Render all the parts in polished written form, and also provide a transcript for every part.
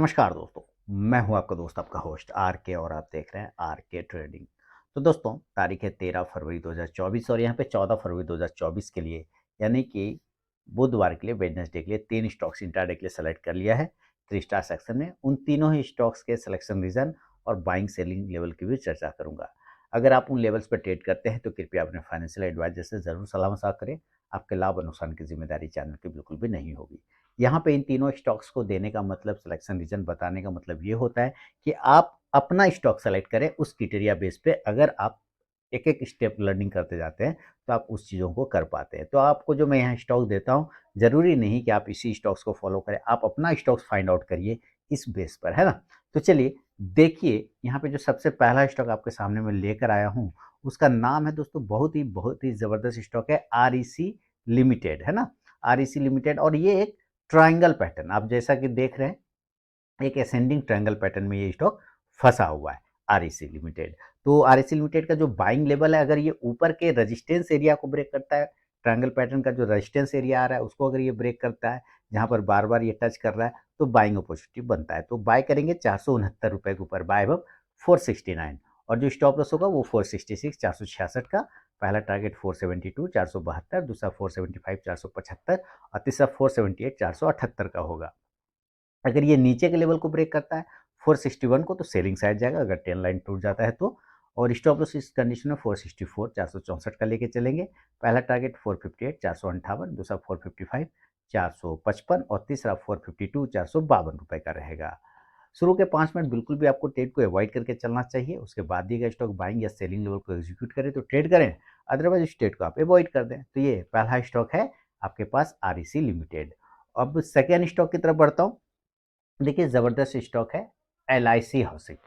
नमस्कार दोस्तों, मैं हूं आपका दोस्त आपका होस्ट आर के और आप देख रहे हैं आर के ट्रेडिंग। तो दोस्तों तारीख है 13 फरवरी 2024 और यहाँ पे 14 फरवरी 2024 के लिए यानी कि बुधवार के लिए वेडनेसडे के लिए तीन स्टॉक्स इंट्राडे के लिए सेलेक्ट कर लिया है थ्री स्टार सेक्शन में। उन तीनों ही स्टॉक्स के सिलेक्शन रीजन और बाइंग सेलिंग लेवल की भी चर्चा करूंगा। अगर आप उन लेवल्स पर ट्रेड करते हैं तो कृपया अपने फाइनेंशियल एडवाइजर से जरूर सलाह मशवरा करें। आपके लाभ और नुकसान की जिम्मेदारी चैनल की बिल्कुल भी नहीं होगी। यहाँ पे इन तीनों स्टॉक्स को देने का मतलब सिलेक्शन रीजन बताने का मतलब ये होता है कि आप अपना स्टॉक सेलेक्ट करें उस क्राइटेरिया बेस पे। अगर आप एक एक स्टेप लर्निंग करते जाते हैं तो आप उस चीज़ों को कर पाते हैं। तो आपको जो मैं यहाँ स्टॉक देता हूँ ज़रूरी नहीं कि आप इसी स्टॉक्स को फॉलो करें, आप अपना स्टॉक्स फाइंड आउट करिए इस बेस पर, है ना। तो चलिए देखिए यहाँ पे जो सबसे पहला स्टॉक आपके सामने मैं लेकर आया हूँ उसका नाम है दोस्तों बहुत ही ज़बरदस्त स्टॉक है आर लिमिटेड, है ना। आर लिमिटेड और ये एक ट्रायंगल पैटर्न आप जैसा कि देख रहे हैं, एक असेंडिंग ट्रायंगल पैटर्न में ये स्टॉक फंसा हुआ है आरईसी लिमिटेड। तो आरईसी लिमिटेड का जो बाइंग लेवल है, अगर ये ऊपर के रेजिस्टेंस एरिया को ब्रेक करता है, ट्रायंगल पैटर्न का जो रेजिस्टेंस एरिया आ रहा है उसको अगर ये ब्रेक करता है, जहां पर बार बार ये टच कर रहा है, तो बाइंग अपॉर्चुनिटी बनता है। तो बाय करेंगे 469 रुपए के ऊपर, बाय अब 469, और जो स्टॉप लॉस होगा वो 466 466 का। पहला टारगेट 472 472, दूसरा 475 475 और तीसरा 478 478 का होगा। अगर ये नीचे के लेवल को ब्रेक करता है 461 को, तो सेलिंग साइड जाएगा। अगर टेन लाइन टूट जाता है तो, और स्टॉप लॉस इस कंडीशन में 464 464 का लेके चलेंगे। पहला टारगेट 458 458, दूसरा 455 455 और तीसरा 452 452 का रहेगा। शुरू के 5 मिनट बिल्कुल भी आपको ट्रेड को अवॉइड करके चलना चाहिए। उसके बाद दिए गए स्टॉक बाइंग या सेलिंग लेवल को एग्जीक्यूट करें तो ट्रेड करें, अदरवाइज इस ट्रेड को आप अवॉइड कर दें। तो ये पहला स्टॉक है आपके पास आर लिमिटेड। अब सेकेंड स्टॉक की तरफ बढ़ता हूँ। देखिए ज़बरदस्त स्टॉक है एल हाउसिंग,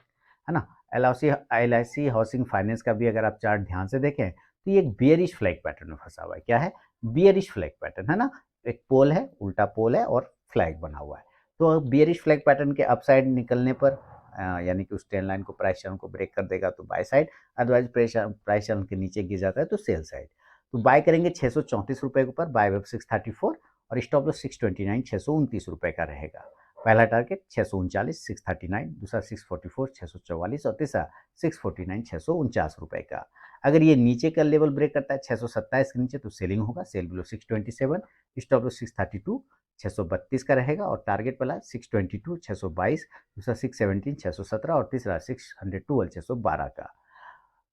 है ना। एल हाउसिंग फाइनेंस का भी अगर आप चार्ट ध्यान से देखें तो ये एक बियरिश फ्लैग पैटर्न में फंसा हुआ है। क्या है? बियरिश फ्लैग पैटर्न, है ना। एक पोल है, उल्टा पोल है और फ्लैग बना हुआ है। तो बियरिश फ्लैग पैटर्न के अपसाइड निकलने पर यानी कि उस ट्रेंड लाइन को, प्राइस चैनल को ब्रेक कर देगा तो by side, otherwise price channel के नीचे गिर जाता है तो सेल साइड। तो बाय करेंगे 634 रुपए के ऊपर, बाय वेब 634 और स्टॉप लॉस 629 629 रुपए का रहेगा। पहला टारगेट 639 639, दूसरा 644 644 और तीसरा 649 649 का। अगर ये नीचे का लेवल ब्रेक करता है 627 के नीचे तो सेलिंग होगा, सेल बिलो 627, स्टॉप लॉस 632 632 का रहेगा और टारगेट वाला 622 622, दूसरा 617 617 और तीसरा 612 612 का।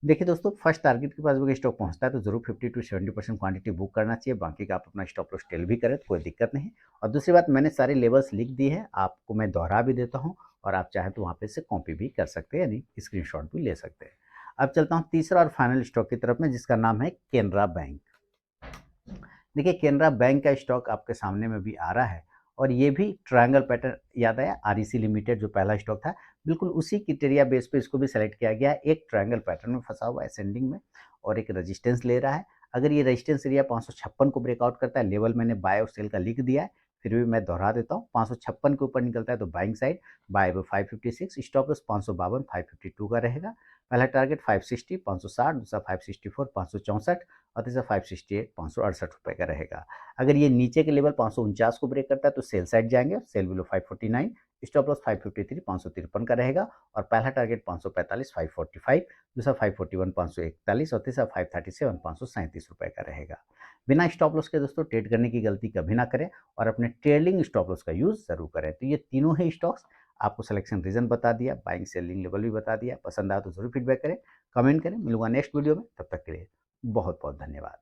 देखिए दोस्तों, फर्स्ट टारगेट के पास अगर स्टॉक पहुंचता है तो जरूर 50 to 70% क्वांटिटी बुक करना चाहिए। बाकी का आप अपना स्टॉप लॉस टेल भी करें तो कोई दिक्कत नहीं। और दूसरी बात, मैंने सारे लेवल्स लिख दी है, आपको मैं दोहरा भी देता हूं और आप चाहें तो वहां पे से कॉपी भी कर सकते हैं, यानी स्क्रीनशॉट भी ले सकते हैं। अब चलता हूं तीसरा और फाइनल स्टॉक की तरफ में, जिसका नाम है केनरा बैंक। देखिए केनरा बैंक का स्टॉक आपके सामने में भी आ रहा है और ये भी ट्रायंगल पैटर्न, याद आया आरईसी लिमिटेड जो पहला स्टॉक था, बिल्कुल उसी क्राइटेरिया बेस पे इसको भी सेलेक्ट किया गया है। एक ट्रायंगल पैटर्न में फंसा हुआ है असेंडिंग में और एक रेजिस्टेंस ले रहा है। अगर ये रेजिस्टेंस एरिया 556 को ब्रेकआउट करता है, लेवल मैंने बाय और सेल का लिख दिया है, फिर भी मैं दोहरा देता हूँ। 556 के ऊपर निकलता है तो buying side, buy 556, stop loss 552 552 का रहेगा। पहला टारगेट 560 560, दूसरा 564 564 और तीसरा 568 568 का रहेगा। अगर ये नीचे के लेवल 549 को ब्रेक करता है तो सेल साइड जाएंगे, सेल बिलो 549, स्टॉप लॉस 553 553 का रहेगा और पहला टारगेट 545 545, दूसरा 541 541 और तीसरा 537 537 का रहेगा। बिना स्टॉप लॉस के दोस्तों ट्रेड करने की गलती कभी ना करें और अपने ट्रेलिंग स्टॉप लॉस का यूज जरूर करें। तो ये तीनों ही स्टॉक्स आपको सिलेक्शन रीजन बता दिया, बाइंग सेलिंग लेवल भी बता दिया। पसंद आया तो जरूर फीडबैक करें, कमेंट करें। मिलूंगा नेक्स्ट वीडियो में, तब तक के लिए बहुत बहुत धन्यवाद।